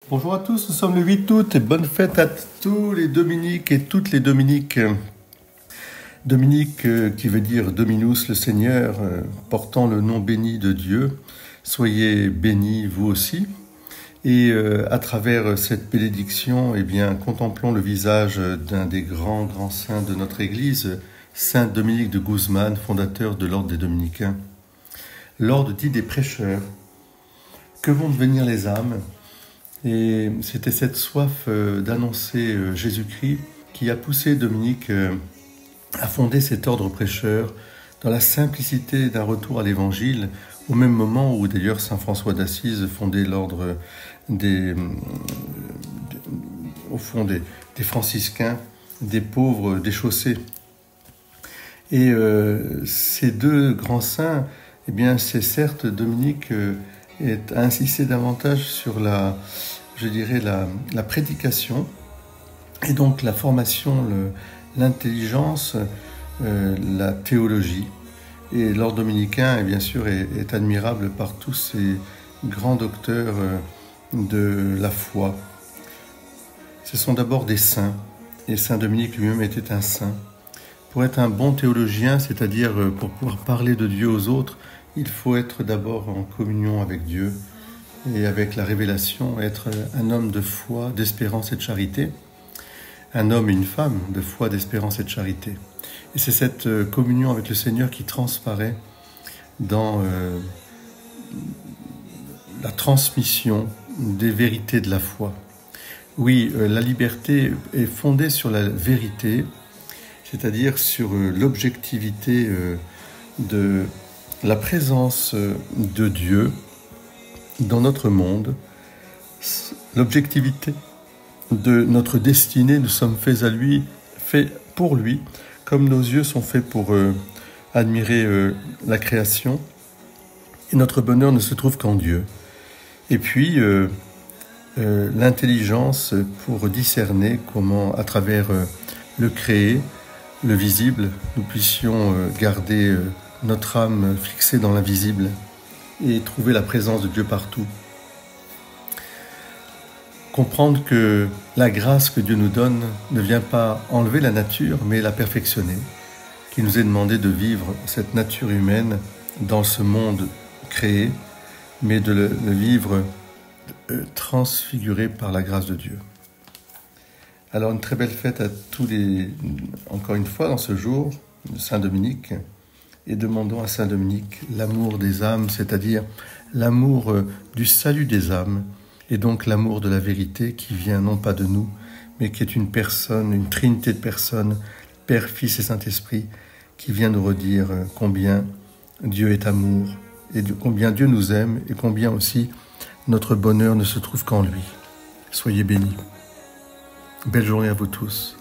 Bonjour à tous, nous sommes le 8 août et bonne fête à tous les Dominiques et toutes les Dominiques. Dominique qui veut dire Dominus, le Seigneur, portant le nom béni de Dieu. Soyez bénis vous aussi. Et à travers cette bénédiction, contemplons le visage d'un des grands saints de notre Église, Saint Dominique de Guzman, fondateur de l'ordre des Dominicains. L'ordre dit des prêcheurs. Que vont devenir les âmes ? Et c'était cette soif d'annoncer Jésus-Christ qui a poussé Dominique à fonder cet ordre prêcheur dans la simplicité d'un retour à l'Évangile, au même moment où d'ailleurs Saint François d'Assise fondait l'ordre des franciscains, des pauvres déchaussés. Et ces deux grands saints, c'est certes Dominique a insisté davantage sur la prédication et donc la formation, l'intelligence, la théologie. Et l'ordre dominicain, bien sûr, est admirable par tous ces grands docteurs de la foi. Ce sont d'abord des saints, et Saint Dominique lui-même était un saint. Pour être un bon théologien, c'est-à-dire pour pouvoir parler de Dieu aux autres, il faut être d'abord en communion avec Dieu et avec la révélation, être un homme de foi, d'espérance et de charité, un homme et une femme de foi, d'espérance et de charité. Et c'est cette communion avec le Seigneur qui transparaît dans la transmission des vérités de la foi. Oui, la liberté est fondée sur la vérité, c'est-à-dire sur l'objectivité de la présence de Dieu dans notre monde, l'objectivité de notre destinée. Nous sommes faits à lui, faits pour lui, comme nos yeux sont faits pour admirer la création. Et notre bonheur ne se trouve qu'en Dieu. Et puis, l'intelligence pour discerner comment, à travers le créé, le visible, nous puissions garder notre âme fixée dans l'invisible et trouver la présence de Dieu partout. Comprendre que la grâce que Dieu nous donne ne vient pas enlever la nature, mais la perfectionner, qu'il nous est demandé de vivre cette nature humaine dans ce monde créé, mais de le vivre transfiguré par la grâce de Dieu. Alors une très belle fête à tous encore une fois dans ce jour, Saint Dominique, et demandons à Saint Dominique l'amour des âmes, c'est-à-dire l'amour du salut des âmes, et donc l'amour de la vérité qui vient non pas de nous, mais qui est une personne, une trinité de personnes, Père, Fils et Saint-Esprit, qui vient nous redire combien Dieu est amour, et combien Dieu nous aime, et combien aussi notre bonheur ne se trouve qu'en lui. Soyez bénis. Belle journée à vous tous.